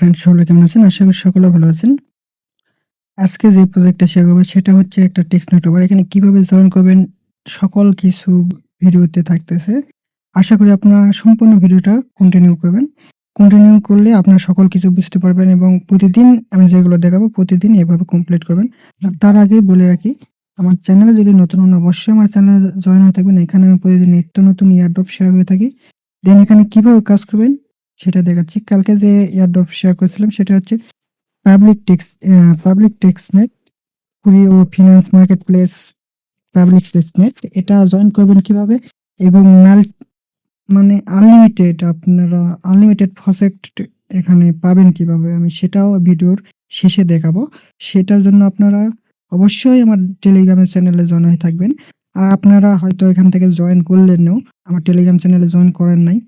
Friends সকলে কেমন আছেন? আশা করি সকলে ভালো আছেন। আজকে যে প্রজেক্টটা শেয়ার করব সেটা হচ্ছে একটা টেক্সট নোট ওভার। এখানে কিভাবে জয়েন করবেন সকল কিছু ভিডিওতে থাকতেছে। আশা করি আপনারা সম্পূর্ণ ভিডিওটা কন্টিনিউ করবেন। কন্টিনিউ করলে আপনারা সকল কিছু বুঝতে পারবেন এবং প্রতিদিন আমি যেগুলো দেখাবো প্রতিদিন এভাবে কমপ্লিট করবেন। আর তার আগে বলে রাখি, আমার চ্যানেলে যদি নতুন হন অবশ্যই আমার চ্যানেলে জয়েন হয়ে থাকবেন। এখানে আমি প্রতিদিন নিত্য নতুন এয়ারড্রপ শেয়ার করে থাকি। দেন এখানে কিভাবে কাজ করবেন সেটা দেখাচ্ছি। কালকে যে এয়ারড্রপ শেয়ার করেছিলাম সেটা হচ্ছে পাবলিক টেক্সটনেট কুরিও ফিন্যান্স মার্কেটপ্লেস পাবলিক টেক্সটনেট। এটা জয়েন করবেন কিভাবে এবং মানে আনলিমিটেড প্রজেক্ট এখানে পাবেন কিভাবে আমি সেটাও ভিডিওর শেষে দেখাবো। সেটার জন্য আপনারা অবশ্যই আমার টেলিগ্রামের চ্যানেলে জয়েন হয়ে থাকবেন। আর আপনারা হয়তো এখান থেকে জয়েন করলেনও, আমার টেলিগ্রাম চ্যানেলে জয়েন করেন নাই।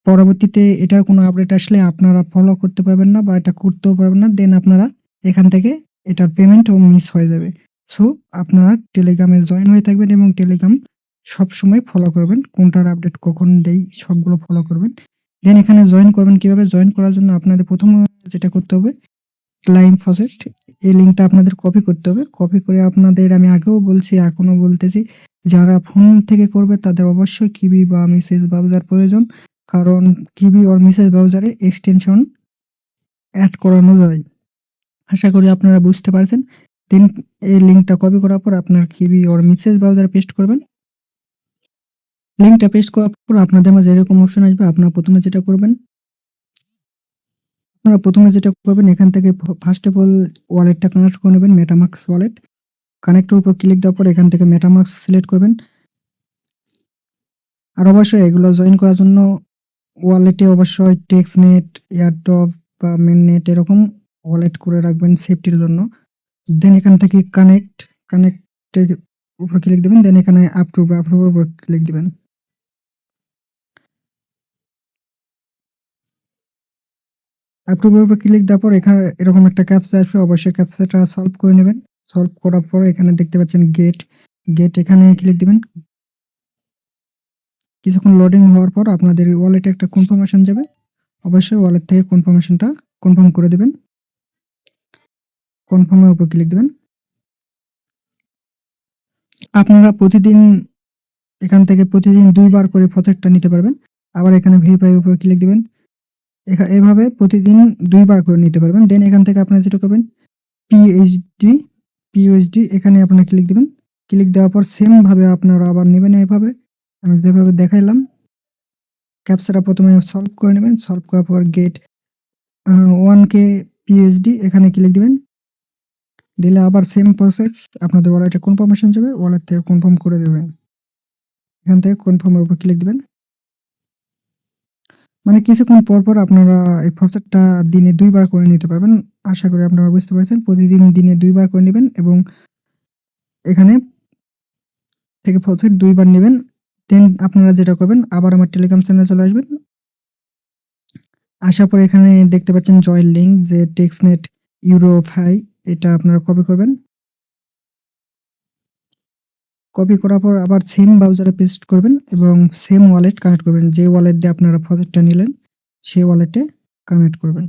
পরবর্তীতে এটার কোনো আপডেট আসলে আপনারা ফলো করতে পারবেন না বা এটা করতেও পারবেন না। দেন আপনারা এখান থেকে এটার পেমেন্টও মিস হয়ে যাবে। সো আপনারা টেলিগ্রামে জয়েন হয়ে থাকবেন এবং টেলিগ্রাম সবসময় ফলো করবেন। কোনটার আপডেট কখন দেই সবগুলো ফলো করবেন। দেন এখানে জয়েন করবেন কিভাবে? জয়েন করার জন্য আপনাদের প্রথমে যেটা করতে হবে, ক্লাইম প্রজেক্ট এই লিঙ্কটা আপনাদের কপি করতে হবে। কপি করে আপনাদের আমি আগেও বলছি এখনো বলতেছি, যারা ফোন থেকে করবে তাদের অবশ্যই কিবি বা মেসেজ ব্রাউজার প্রয়োজন। কারণ কিবি অর মেসেজ ব্রাউজারে এক্সটেনশন এড করানো যায়। আশা করি আপনারা বুঝতে পারছেন। দেন এই লিঙ্কটা কপি করার পর আপনার কিবি অর মেসেজ ব্রাউজারে পেস্ট করবেন। লিঙ্কটা পেস্ট করার পর আপনাদের মাঝে এরকম অপশন আসবে। আপনারা প্রথমে যেটা করবেন এখান থেকে ফার্স্ট অফ অল ওয়ালেটটা কানেক্ট করে নেবেন, মেটামাস্ক ওয়ালেট। কানেক্টের উপর ক্লিক দেওয়ার পর এখান থেকে মেটামাস্ক সিলেক্ট করবেন। আর অবশ্যই এগুলো জয়েন করার জন্য ওয়ালেটে অবশ্যই টেক্সটনেট, এয়ারড্রপ বা মেইননেট এরকম ওয়ালেট করে রাখবেন সেফটির জন্য। দেন এখান থেকে কানেক্টের উপর ক্লিক দিবেন। দেন এখানে অ্যাপ্রুভের উপর ক্লিক দিবেন। অ্যাপ্রুভের উপর ক্লিক দেওয়ার পর এখানে এরকম একটা ক্যাপচা আসবে। অবশ্যই ক্যাপচাটা সলভ করে নেবেন। সলভ করার পর এখানে দেখতে পাচ্ছেন গেট এখানে ক্লিক দিবেন। কিছুক্ষণ লোডিং হওয়ার পর আপনাদের ওয়ালেটে একটা কনফার্মেশন যাবে। অবশ্যই ওয়ালেট থেকে কনফার্মেশনটা কনফার্ম করে দিবেন। কনফার্মের উপর ক্লিক দিবেন। আপনারা এখান থেকে প্রতিদিন ২ বার করে প্রজেক্টটা নিতে পারবেন। আবার এখানে ভেরিফাই এর উপর ক্লিক দিবেন। এভাবে প্রতিদিন ২ বার করে নিতে পারবেন। দেন এখান থেকে আপনারা যেটা করবেন পিএইচডি পিওএইচডি এখানে আপনারা ক্লিক দিবেন। ক্লিক দেওয়ার পর সেম ভাবে আপনারা আবার নিবেন এভাবে। আমি যেভাবে দেখাইলাম। ক্যাপচাটা প্রথমে সলভ করে নেবেন। সলভ করার পর গেট 1K পিএইচডি এখানে ক্লিক দিবেন। দিলে আবার সেম প্রসেস আপনাদের ওয়ালেটে কনফার্মেশন যাবে। ওয়ালেট থেকে কনফার্ম করে দিবেন। এখান থেকে কনফার্ম এর উপর ক্লিক দিবেন। মানে কিছুক্ষণ পর আপনারা এই প্রসেসটা দিনে ২ বার করে নিতে পারবেন। আশা করি আপনারা বুঝতে পেরেছেন। প্রতিদিন দিনে ২ বার করে নিবেন এবং এখানে থেকে প্রসেস ২ বার নিবেন। দেন আপনারা যেটা করবেন আবার আমার টেলিগ্রাম চ্যানেলে চলে আসবেন। আসার পর এখানে দেখতে পাচ্ছেন জয়েন লিঙ্ক যে টেক্সটনেট ইউরোফাই এটা আপনারা কপি করবেন। কপি করার পর আবার সেম ব্রাউজারে পেস্ট করবেন এবং সেম ওয়ালেট কানেক্ট করবেন। যে ওয়ালেট দিয়ে আপনারা প্রজেক্টটা নিলেন সেই ওয়ালেটে কানেক্ট করবেন।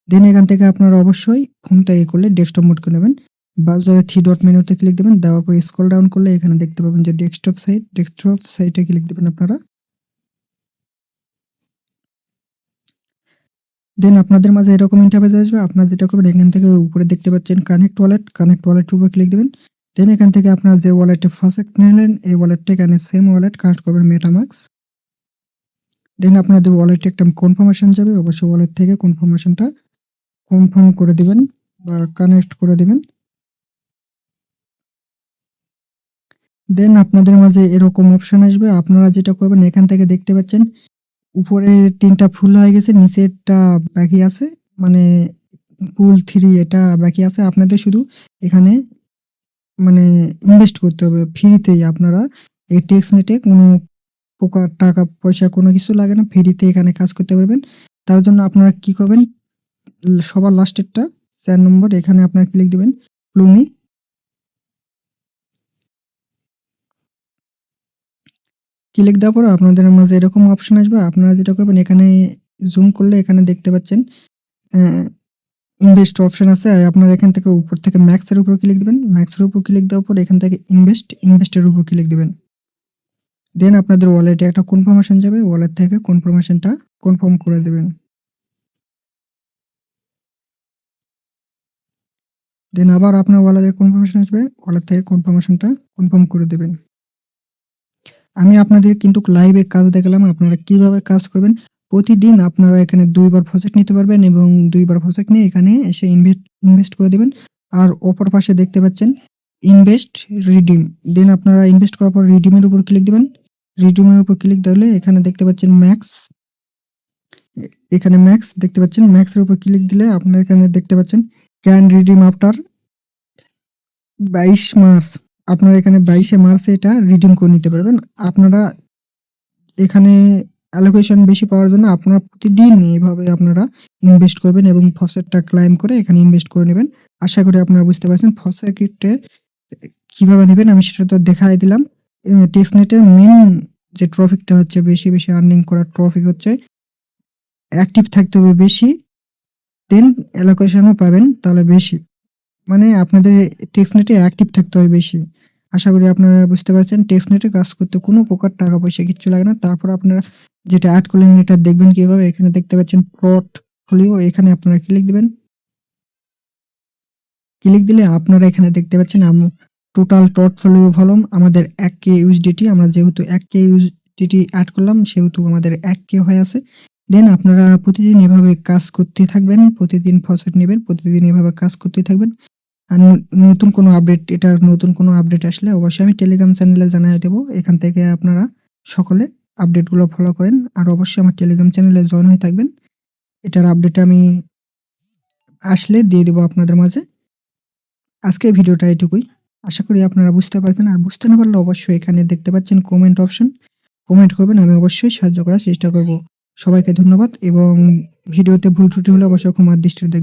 দেন এখান থেকে আপনারা অবশ্যই ফোনটা করলে ডেস্কটপ মোড করে নেবেন। ব্রাউজারে 3 ডট মেনুতে ক্লিক দিবেন। দেওয়ার পর স্ক্রল ডাউন করলে এখানে দেখতে পাবেন যে ডেস্কটপ সাইটে ক্লিক দিবেন আপনারা। দেন আপনাদের মাঝে এরকম ইন্টারফেস আসবে। আপনারা যেটা করবেন এখান থেকে উপরে দেখতে পাচ্ছেন কানেক্ট ওয়ালেটের উপর ক্লিক দিবেন। দেন এখান থেকে আপনারা যে ওয়ালেটে প্রজেক্ট নিলেন এই ওয়ালেটটা এখানে সেম ওয়ালেট কানেক্ট করবেন মেটামাস্ক। দেন আপনাদের ওয়ালেটে একটা কনফার্মেশন যাবে। অবশ্যই ওয়ালেট থেকে কনফার্মেশনটা কনফার্ম করে দিবেন বা কানেক্ট করে দিবেন। দেন আপনাদের মাঝে এরকম অপশন আসবে। আপনারা যেটা করবেন এখান থেকে দেখতে পাচ্ছেন উপরে ৩ টা ফুল হয়ে গেছে, নিচেরটা বাকি আছে। মানে পুল ৩ এটা বাকি আছে। আপনাদের শুধু এখানে মানে ইনভেস্ট করতে হবে। ফ্রিতেই আপনারা এই টেক্সটনেটে কোনো প্রকার টাকা পয়সা কোনো কিছু লাগে না। ফ্রিতে এখানে কাজ করতে পারবেন। তার জন্য আপনারা কি করবেন? সবার লাস্টেরটা ৪ নম্বর এখানে আপনারা ক্লিক দিবেন প্লুমি। ক্লিক দেওয়ার পর আপনাদের মাঝে এরকম অপশন আসবে। আপনারা যেটা করবেন এখানে জুম করলে এখানে দেখতে পাচ্ছেন ইনভেস্ট অপশন আছে। আপনারা এখান থেকে উপর থেকে ম্যাক্স এর উপর ক্লিক দিবেন। ম্যাক্স এর উপর ক্লিক দেওয়ার পর এখান থেকে ইনভেস্ট এর উপর ক্লিক দিবেন। দেন আপনাদের ওয়ালেটে একটা কনফার্মেশন যাবে। ওয়ালেট থেকে কনফার্মেশনটা কনফার্ম করে দিবেন। দেন আবার আপনার ওয়ালেটের কনফার্মেশন আসবে। ওয়ালেট থেকে কনফার্মেশনটা কনফার্ম করে দিবেন। আমি আপনাদের কিন্তু লাইভে কাজ দেখালাম আপনারা কিভাবে কাজ করবেন। প্রতিদিন আপনারা এখানে ২ বার প্রজেক্ট নিতে পারবেন এবং ২ বার প্রজেক্ট নিয়ে এখানে এসে ইনভেস্ট করে দিবেন। আর অপর পাশে দেখতে পাচ্ছেন ইনভেস্ট, রিডিম। দেন আপনারা ইনভেস্ট করার পর রিডিমের উপর ক্লিক দিবেন। রিডিমের উপর ক্লিক দিলে এখানে দেখতে পাচ্ছেন ম্যাক্স, এখানে ম্যাক্স দেখতে পাচ্ছেন। ম্যাক্স এর উপর ক্লিক দিলে আপনারা এখানে দেখতে পাচ্ছেন ক্যান রিডিম আফটার ২২ মার্চ। আপনারা এখানে ২২শে মার্চে এটা রিডিম করে নিতে পারবেন। আপনারা এখানে অ্যালোকেশন বেশি পাওয়ার জন্য আপনারা প্রতিদিন এভাবে আপনারা ইনভেস্ট করবেন এবং ফসেটটা ক্লাইম করে এখানে ইনভেস্ট করে নেবেন। আশা করি আপনারা বুঝতে পারছেন ফসেটে কিভাবে নেবেন আমি সেটা তো দেখাই দিলাম। টেক্সনেটের মেইন যে টপিকটা হচ্ছে বেশি আর্নিং করার টপিক হচ্ছে অ্যাক্টিভ থাকতে হবে বেশি, দেন অ্যালোকেশনও পাবেন তাহলে বেশি। মানে আপনাদের টেক্সনেটে অ্যাক্টিভ থাকতে হবে বেশি। আশা করি আপনারা বুঝতে পারছেন। টেক্সনেটে কাজ করতে কোনো প্রকার টাকা-পয়সা কিচ্ছু লাগে না। তারপর আপনারা যেটা এড করলেন এটা দেখবেন কিভাবে? এখানে দেখতে পাচ্ছেন পোর্টফোলিও, এখানে আপনারা ক্লিক দিবেন। ক্লিক দিলে আপনারা এখানে দেখতে পাচ্ছেন টোটাল পোর্টফোলিও ভলিউম আমাদের 1K ইউএসডিটি। আমরা যেহেতু 1K ইউএসডিটি এড করলাম সেহেতু আমাদের 1K হয়ে আছে। দেন আপনারা প্রতিদিন এভাবে কাজ করতে থাকবেন। প্রতিদিন ফসেট নিবেন। প্রতিদিন এভাবে কাজ করতে থাকবেন। আর নতুন কোনো আপডেট, এটার নতুন কোনো আপডেট আসলে অবশ্যই আমি টেলিগ্রাম চ্যানেলে জানায়ে দেব। এখান থেকে আপনারা সকলে আপডেটগুলো ফলো করেন। আর অবশ্যই আমার টেলিগ্রাম চ্যানেলে জয়েন হয়ে থাকবেন। এটার আপডেট আমি আসলে দিয়ে দেব আপনাদের মাঝে। আজকের ভিডিওটা এটুকুই। আশা করি আপনারা বুঝতে পারছেন। আর বুঝতে না পারলে অবশ্যই এখানে দেখতে পাচ্ছেন কমেন্ট অপশন। কমেন্ট করবেন, আমি অবশ্যই সাহায্য করার চেষ্টা করব। সবাইকে ধন্যবাদ এবং ভিডিওতে ভুল ত্রুটি হলে অবশ্যই ক্ষমার দৃষ্টিতে দেখবেন।